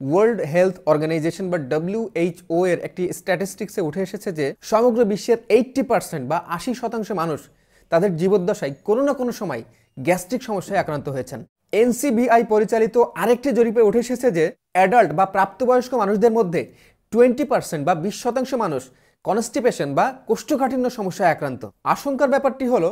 World health organisation বা WHO এর একটি স্ট্যাটিস্টিক্সে উঠে এসেছে যে সমগ্র বিশ্বের 80% বা 80% মানুষ তাদের জীবদ্দশায় কোনো না কোনো সময় গ্যাস্ট্রিক সমস্যায় আক্রান্ত হয়েছেন। NCBI পরিচালিত আরেকটি জরিপে উঠে এসেছে যে অ্যাডাল্ট বা প্রাপ্তবয়স্ক মানুষদের মধ্যে 20% বা 20% মানুষ কনস্টিপেশন বা কোষ্ঠকাঠিন্য সমস্যায় আক্রান্ত। আশঙ্কার ব্যাপারটি হলো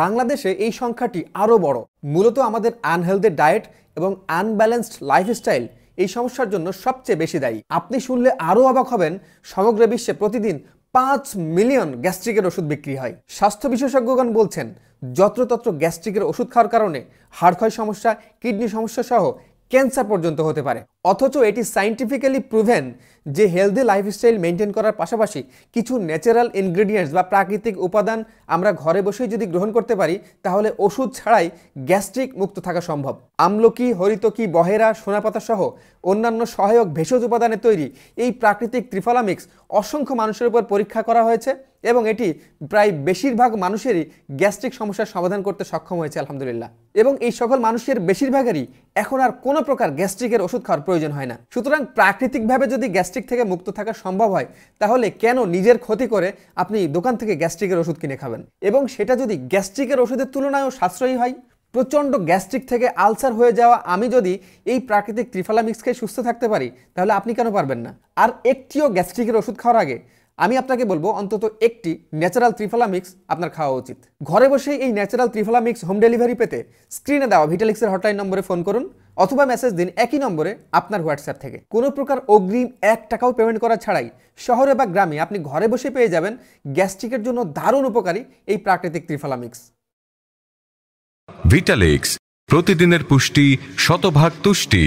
বাংলাদেশে এই সংখ্যাটি আরও বড়। মূলত আমাদের আনহেলদি ডায়েট এবং আনব্যালেন্সড লাইফস্টাইল এই সমস্যার জন্য সবচেয়ে বেশি দায়ী। আপনি শুনলে আরও অবাক হবেন, সমগ্র বিশ্বে প্রতিদিন 5 মিলিয়ন গ্যাস্ট্রিকের ওষুধ বিক্রি হয়। স্বাস্থ্য বিশেষজ্ঞগণ বলছেন যত্রতত্র গ্যাস্ট্রিকের ওষুধ খাওয়ার কারণে হাড়ক্ষয় সমস্যা, কিডনি সমস্যা সহ ক্যান্সার পর্যন্ত হতে পারে। অথচ এটি সায়েন্টিফিক্যালি প্রুভেন যে হেলদি লাইফস্টাইল মেনটেন করার পাশাপাশি কিছু ন্যাচারাল ইনগ্রেডিয়েন্টস বা প্রাকৃতিক উপাদান আমরা ঘরে বসেই যদি গ্রহণ করতে পারি তাহলে ওষুধ ছাড়াই গ্যাস্ট্রিক মুক্ত থাকা সম্ভব। আমলকি, হরিতকি, বহেরা, সোনাপাতা সহ অন্যান্য সহায়ক ভেষজ উপাদানে তৈরি এই প্রাকৃতিক ত্রিফলা মিক্স অসংখ্য মানুষের উপর পরীক্ষা করা হয়েছে এবং এটি প্রায় বেশিরভাগ মানুষেরই গ্যাস্ট্রিক সমস্যার সমাধান করতে সক্ষম হয়েছে আলহামদুলিল্লাহ। এবং এই সকল মানুষের বেশিরভাগেরই এখন আর কোনো প্রকার গ্যাস্ট্রিকের ওষুধ খাওয়ার প্রয়োজন হয় না। সুতরাং প্রাকৃতিকভাবে যদি গ্যাস্ট্রিক থেকে মুক্ত থাকা সম্ভব হয় তাহলে কেন নিজের ক্ষতি করে আপনি দোকান থেকে গ্যাস্ট্রিকের ওষুধ কিনে খাবেন, এবং সেটা যদি গ্যাস্ট্রিকের ওষুধের তুলনায়ও সাশ্রয়ী হয়। প্রচণ্ড গ্যাস্ট্রিক থেকে আলসার হয়ে যাওয়া আমি যদি এই প্রাকৃতিক ত্রিফলা মিক্স খেয়ে সুস্থ থাকতে পারি তাহলে আপনি কেন পারবেন না? আর একটিও গ্যাস্ট্রিকের ওষুধ খাওয়ার আগে আমি আপনাকে বলবো অন্তত একটি ন্যাচারাল ত্রিফলা মিক্স আপনার খাওয়া উচিত। ঘরে বসেই এই ন্যাচারাল ত্রিফলা মিক্স হোম ডেলিভারি পেতে স্ক্রিনে দেওয়া ভিটালিক্সের হটলাইন নম্বরে ফোন করুন অথবা মেসেজ দিন একই নম্বরে আপনার হোয়াটসঅ্যাপ থেকে। কোনো প্রকার অগ্রিম 1 টাকাও পেমেন্ট করা ছাড়াই শহরে বা গ্রামে আপনি ঘরে বসে পেয়ে যাবেন গ্যাস্ট্রিকের জন্য দারুণ উপকারী এই প্রাকৃতিক ত্রিফলা মিক্স। ভিটালিক্স, প্রতিদিনের পুষ্টি, শতভাগ তুষ্টি।